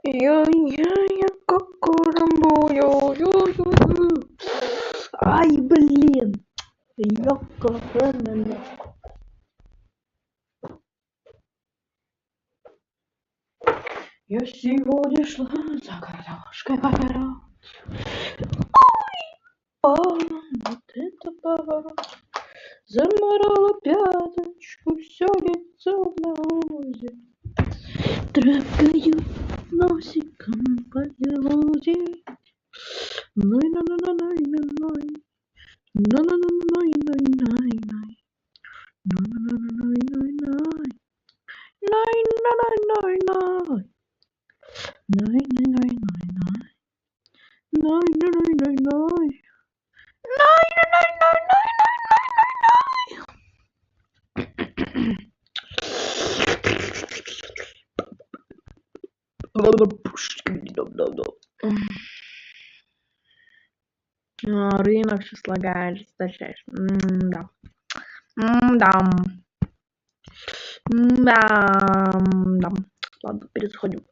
Я кокорамбо, ё. Ай, блин. Ёкарнана. Я сегодня шла за картошкой в огород. Ой, вот это поворот. Заморала пяточку, все лицо в навозе. Трогаю носиком по елозе. Ной-ной-ной-ной-ной-ной. Ной-ной-ной-ной-ной-ной. Ной-ной-ной-ной-ной. Ной-ной-ной-ной-ной. Ной-ной-ной-ной-ной. Ной-ной-ной-ной-ной. Рынок все слагаешь, дальше. Да. Да. Да. Ладно, перезаходим.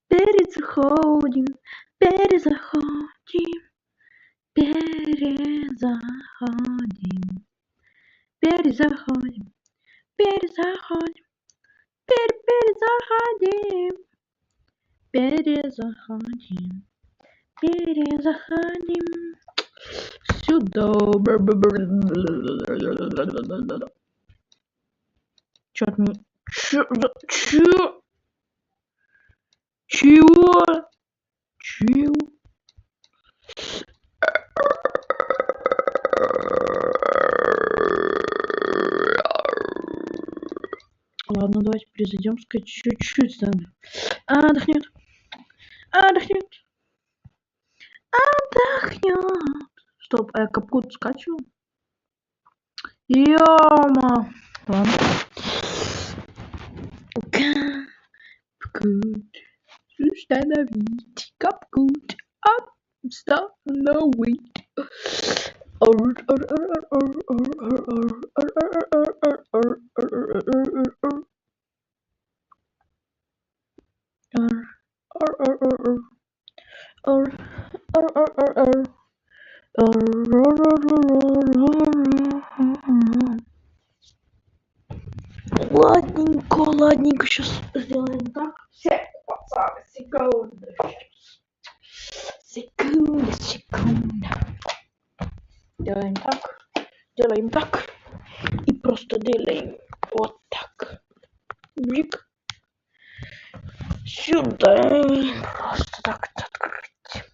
Перезаходим. Перезаходим. Перезаходим. Перезаходим. Перезаходим. Перезаходим. Перезаходим. Перезаходим. Сюда. Чё от меня? Чё? Чего? Чего? Ладно, давайте перезайдем, сказать чуть-чуть надо. Отдохнет. Отдохнет. Отдохнет. Стоп, а я капкут скачивал? Ёма. Ладно. Капкут. Установить. Капкут. Установить. Ладненько, сейчас сделаем так. Пацаны, секунда. Делаем так. И просто делаем вот так. Блик. Сюда. Просто так открыть.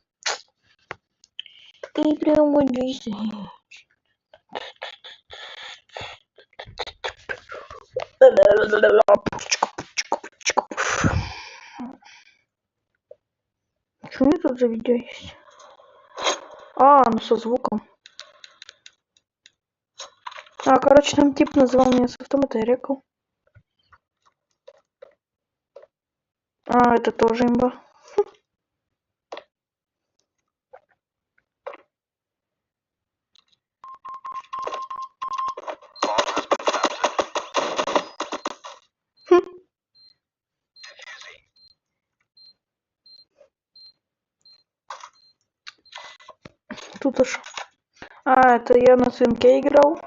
И прямо здесь. Что у меня тут за видео есть? Ну со звуком. Короче, там тип называл меня с автомата, я рекал. Это тоже имба. Тут уж. Это я на свинке играл.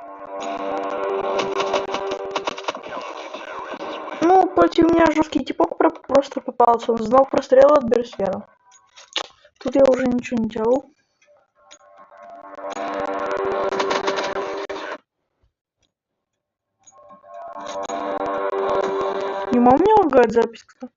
Против меня жесткий типок просто попался. Он знал прострел от Берсфера. Тут я уже ничего не делал. Не могу мне лагать запись, кстати.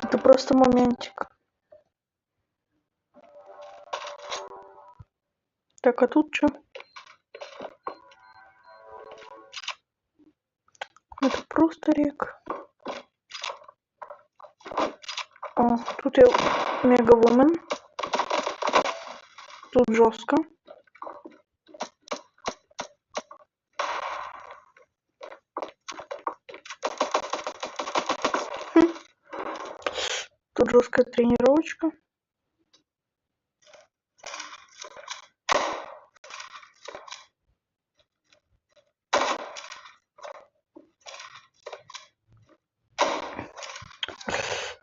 Это просто моментик. Так, а тут что? Это просто рек. Тут я Мегавумен. Тут жестко. Тут жесткая тренировочка.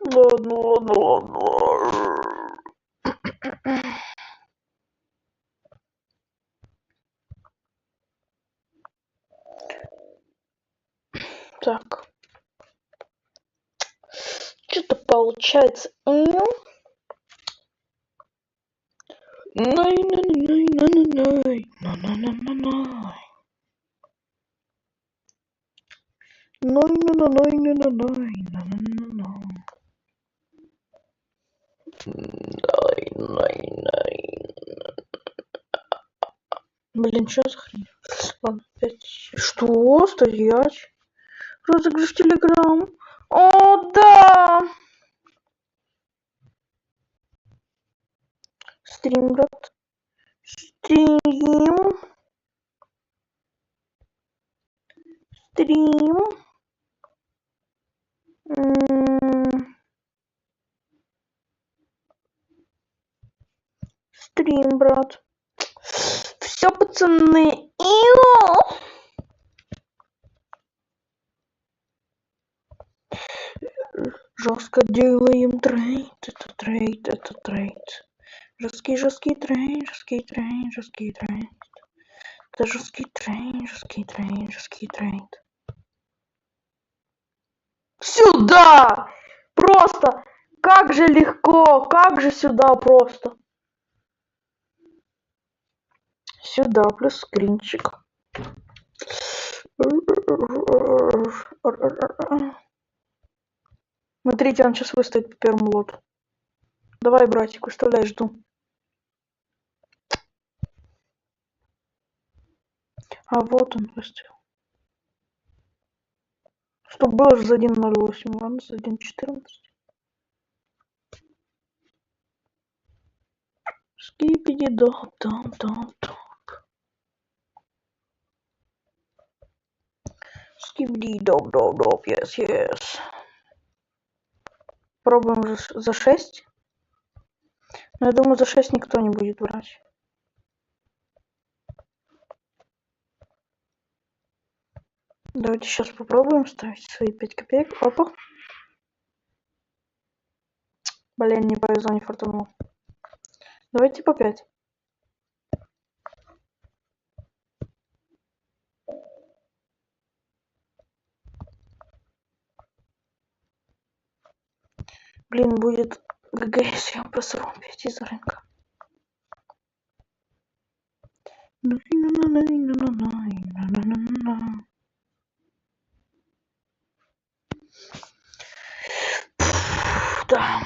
Ладно. Так. Что-то получается. Блин, что за хрень? Ладно, 5. Что? Стоять? Розыгрыш Телеграм. О, да! Стрим, брат. Стрим. Стрим, брат. Все, пацаны. Жестко делаем трейд. Это трейд. Жесткий трейд. Это жесткий трейд. Сюда! Просто! Как же легко! Как же сюда просто! Сюда плюс скринчик. Смотрите, он сейчас выставит по первому лоту. Давай, братик, выставляй, жду. А вот он выставил. Что было же за 1.08, ладно, за 1.14. Скипиди доп. Скипиди доп, yes. Пробуем за 6. Но я думаю, за 6 никто не будет брать. Давайте сейчас попробуем ставить свои 5 копеек. Опа. Блин, не повезло, не фартануло. Давайте по 5. Блин, будет ГГ, если я просру 5 из рынка. Да.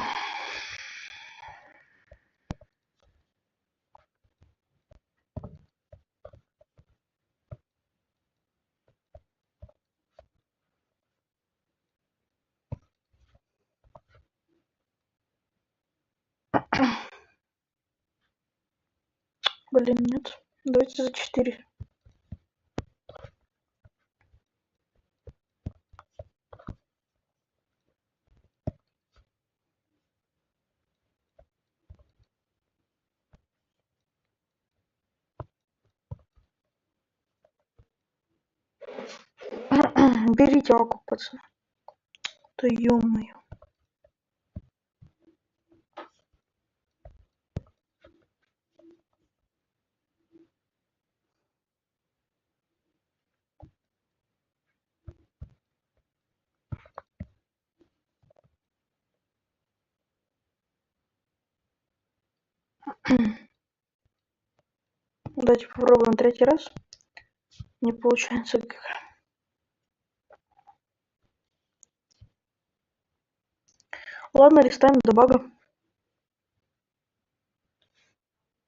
Блин, нет. Давайте за 4. Берите окуп, пацаны. Да ё-моё. Давайте попробуем 3-й раз. Не получается. Ладно, листаем до бага.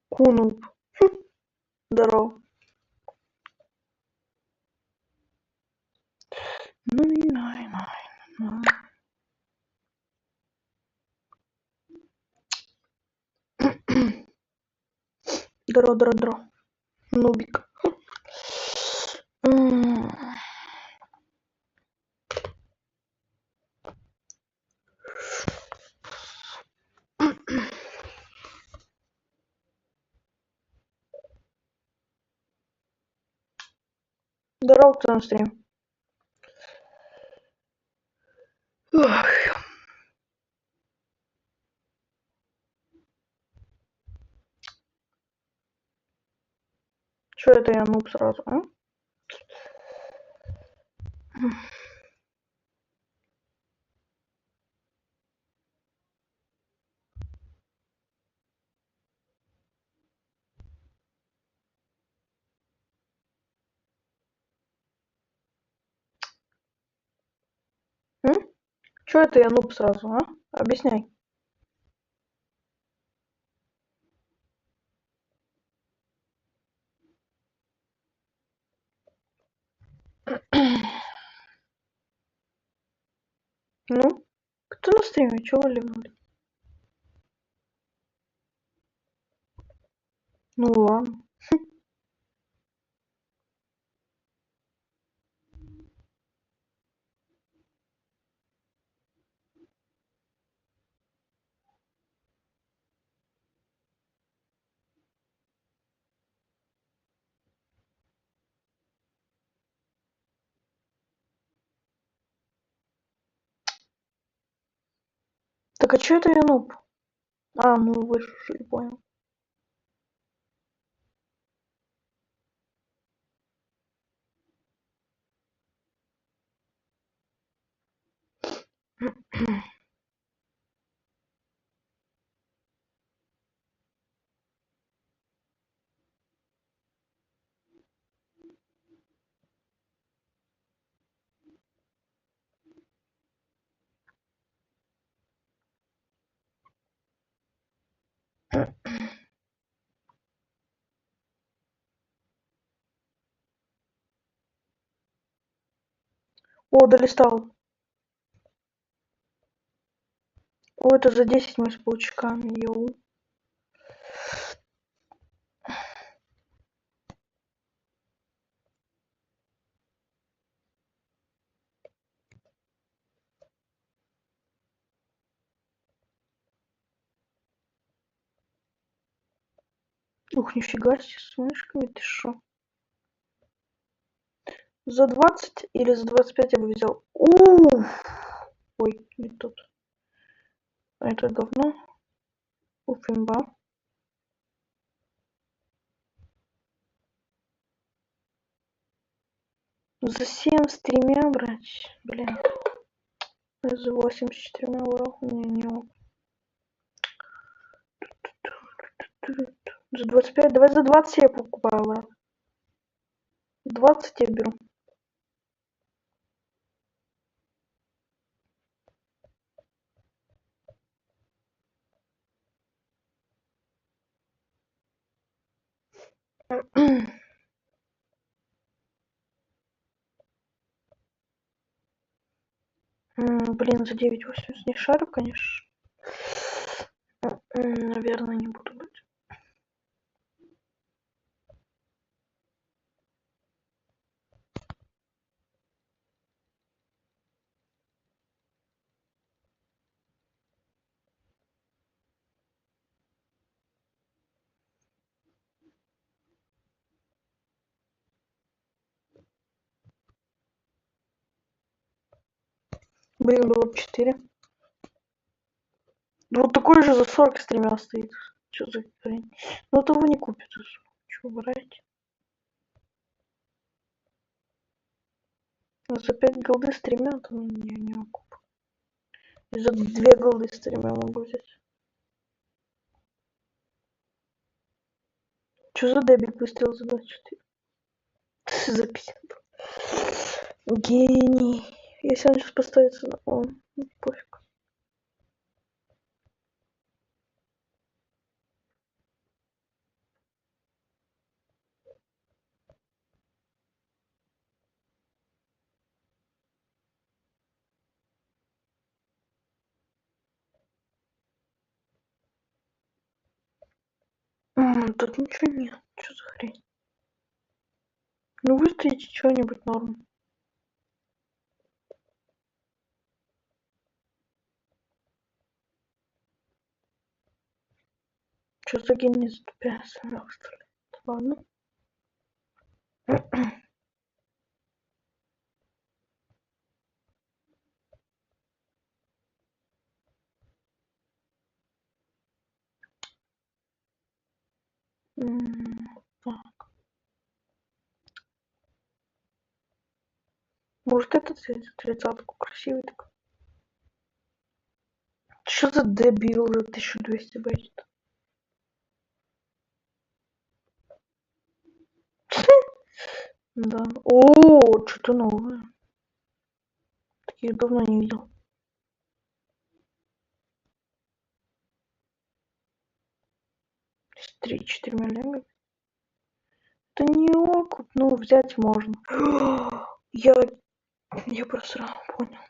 Кунул. Здорово. Дро. Нубик. Здорово, кто на стриме. Что это я нуб сразу, а? Что это я нуб сразу, а? Объясняй. Ну, кто на стриме? Чего вы ливнули? Ну ладно. Так а что это я нуб? А, ну вы же понял. О, долистал. О, это за 10 мы с паучками, йоу. Ух, нифига себе, с мышками, ты шо? За 20 или за 25 я бы взял. Уф! Ой, не тут. А это говно. Уфимба. За 7 с 3 брать. Блин. За 8 с 4 урал. Не. За 25. Давай за 20 я покупаю, брат. 20 я беру. Блин, за 9,80 не шарю, конечно. Наверное, не буду брать. Блин, было бы 4. Да вот такой же за 40 с 3 стоит. Что за хрень? Ну того не купит. Что брать? За 5 голды с 3 то не могу. И за 2 голды с 3 могу взять. Что за дебик выстрел за 24? За 50. Гений. Если он сейчас поставится на он, пофиг. Тут ничего нет. Что за хрень? Ну выставите что-нибудь норм. Что за гений затупяется? Ладно. Так. Может этот тридцатку красивый такой? Что за дебил за 1200 байтит? Да. О, что-то новое. Таких давно не видел. 3-4 миллиметра. Это не окуп, ну взять можно. Я просрал, понял.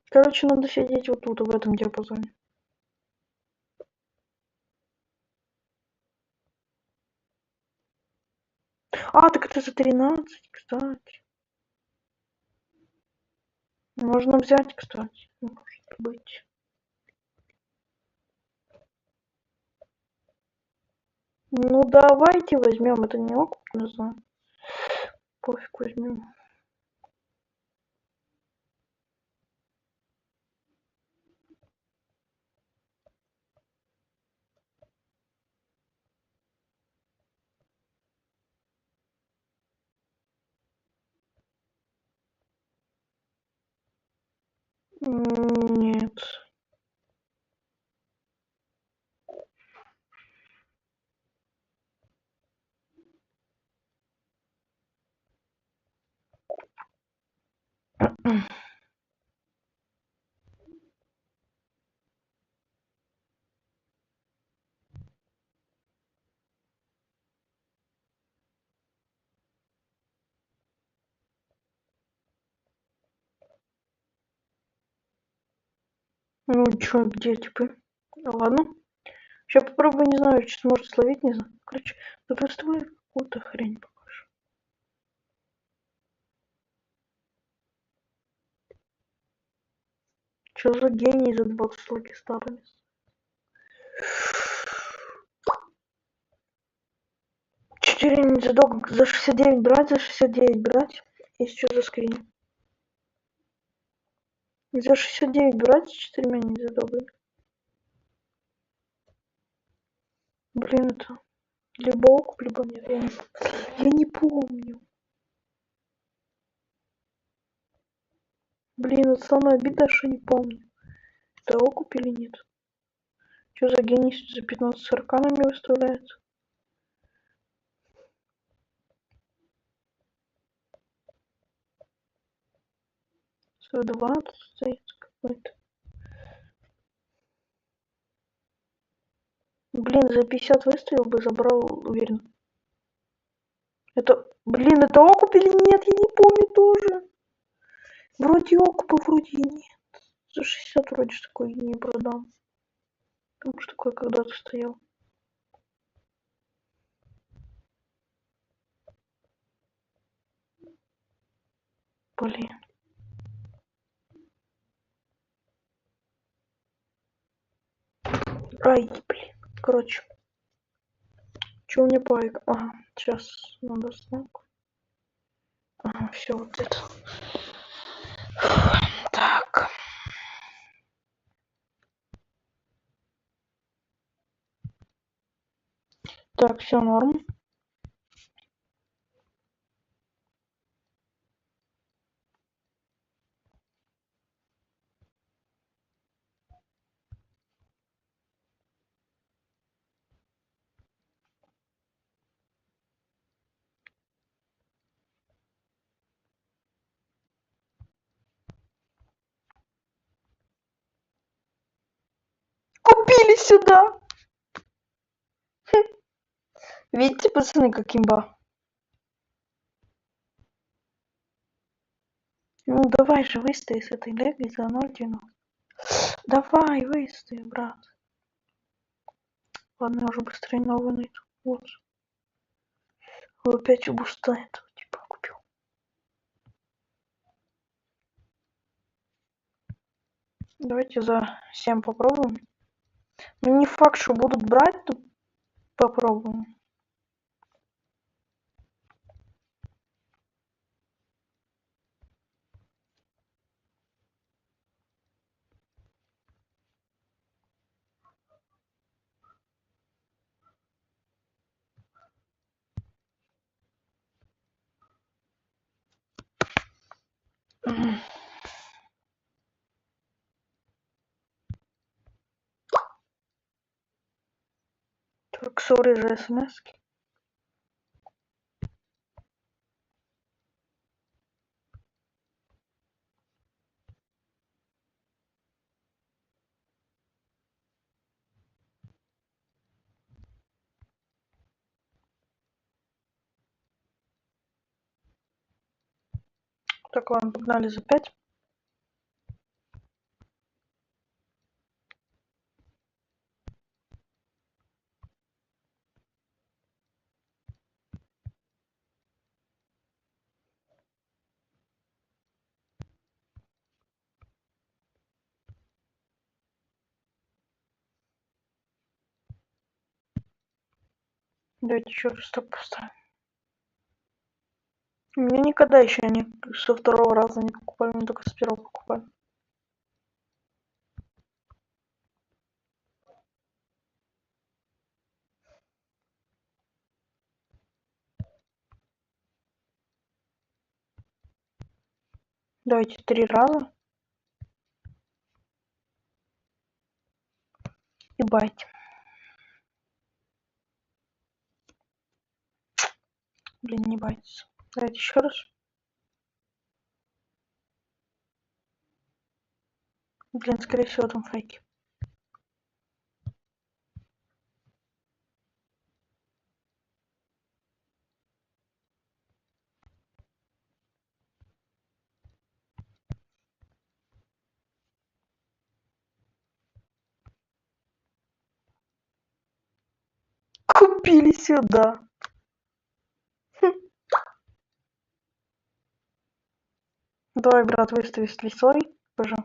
Короче, надо сидеть вот тут, в этом диапазоне. А, так это за 13, кстати. Можно взять, кстати. Может быть. Ну давайте возьмем. Это не окуп, не знаю. Пофиг, возьмем. Нет. Ну чё, где типы? Ладно. Сейчас попробую, не знаю, что может словить, не знаю. Короче, да просто вы какую-то хрень покажу. Что за гений за 20 логи старыми? Четыре ниндзядог за 69 брать, за 69 брать. Есть что за скрин? За 69 брать с 4 ниндзядогами. Блин, это либо окуп, либо нет. Я не помню. Блин, это самое обидное, что не помню. Это окуп или нет? Что за гений за 15 арканами выставляется? За 20 стоит какой-то. Блин, за 50 выставил бы, забрал, уверен. Это, блин, это окуп или нет? Я не помню тоже. Вроде окупа, вроде и нет. За 60 вроде ж такой не продам. Потому что такой когда-то стоял. Блин. Ай, блин. Короче. Че у меня пайк? Ага, сейчас надо снова. Ага, все вот это. Так. Так, все норм. Купили сюда. Видите, пацаны, как имба? Ну давай же выстави с этой легой за 0,90. Давай, выстави, брат. Ладно, я уже быстрее новую найду. Вот. Опять буста этого типа купил. Давайте за 7 попробуем. Ну не факт, что будут брать, тут попробуем. Так, сори за смс-ки. Так, ладно, погнали за 5. Давайте еще раз так поставим. Мне никогда еще они со второго раза не покупали, мы только с первого покупали. Давайте 3 раза. И байте. Блин, не байтится. Давайте еще раз. Блин, скорее всего, там фейки. Купили сюда. Давай, брат, выстави с лисой. Тоже.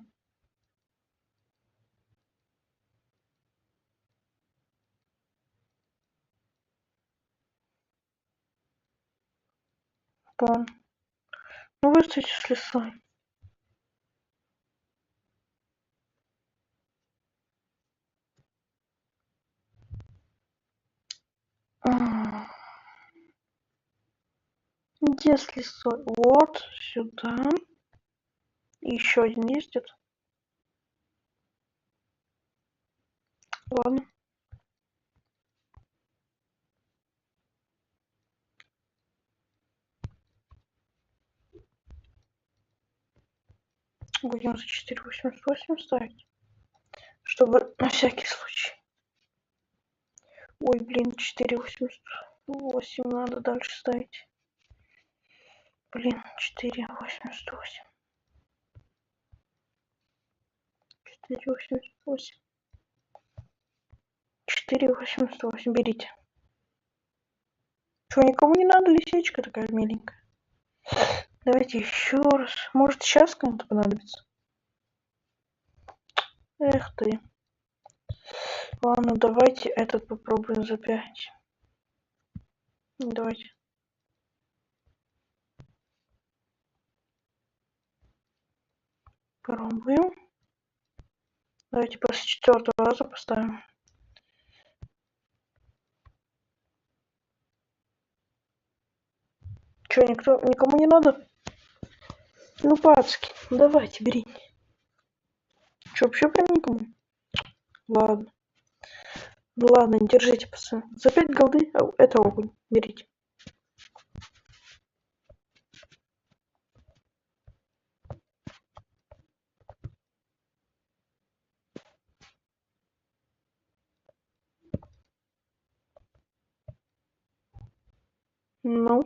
Вон. Ну, выстави с лисой. Где с лисой? Вот, сюда. И еще один ездит. Ладно. Будем за 4,88 ставить. Чтобы на всякий случай. Ой, блин, 4,88 надо дальше ставить. Блин, 4,88. 4,88. 4,88. Берите. Что, никому не надо? Лисичка такая миленькая. Давайте еще раз. Может, сейчас кому-то понадобится? Эх ты. Ладно, давайте этот попробуем за 5. Давайте. Пробуем. Давайте после 4-го раза поставим. Че, никому не надо? Ну, пацки, давайте, берите. Че, вообще прям никому? Ладно. Ну ладно, держите, пацаны. За 5 голды это огонь. Берите. Ну.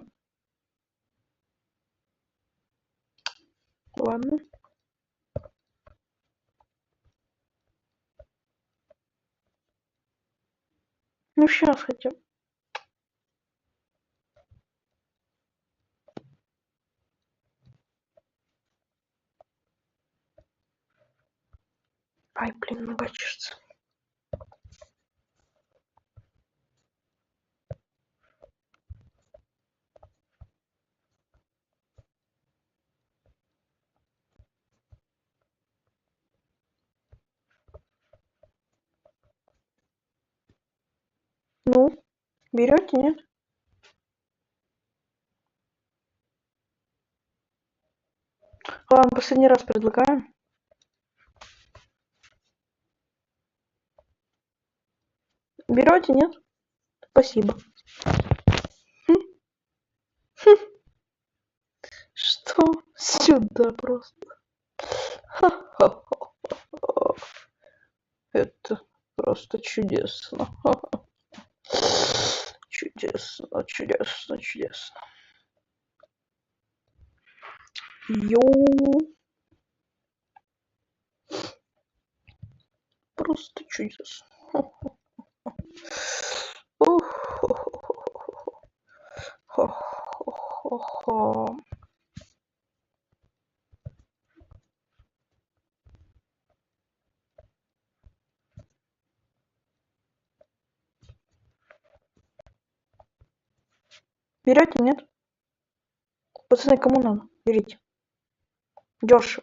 Ладно. Ну сейчас хотя бы. Ай, блин, нога чешется. Ну, берете, нет? Ладно, последний раз предлагаем. Берете, нет? Спасибо. Что? Сюда просто. Ха-ха-ха. Это просто чудесно. Чудесно, чудесно, чудесно. Йоу. Просто чудесно. Хо-хо-хо-хо. Берете, нет? Пацаны, кому надо? Берите. Дешево.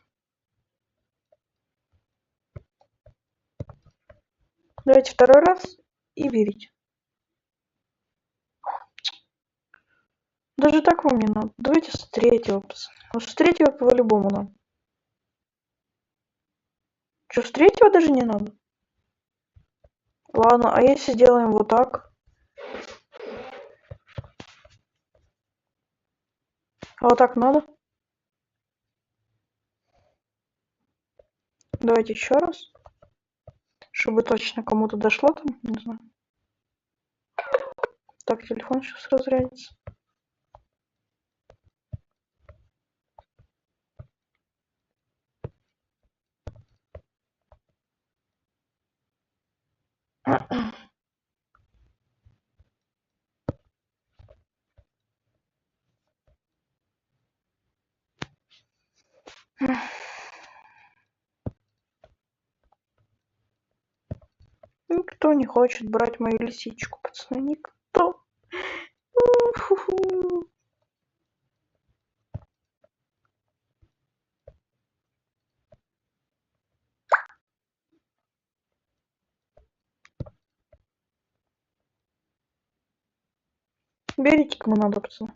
Давайте второй раз и берите. Даже так вам не надо. Давайте с третьего, пацаны. Вот с третьего по-любому надо. Что, с третьего даже не надо? Ладно, а если сделаем вот так? А вот так надо? Давайте еще раз. Чтобы точно кому-то дошло там, не знаю. Так, телефон сейчас разрядится. Никто не хочет брать мою лисичку, пацаны. Никто. Фу-фу. Берите, кому надо, пацаны.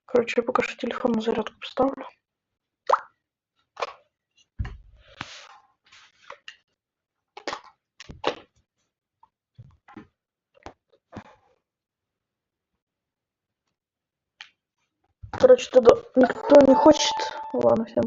Короче, я пока что телефон на зарядку поставлю. Короче, тогда никто не хочет. Ладно, всем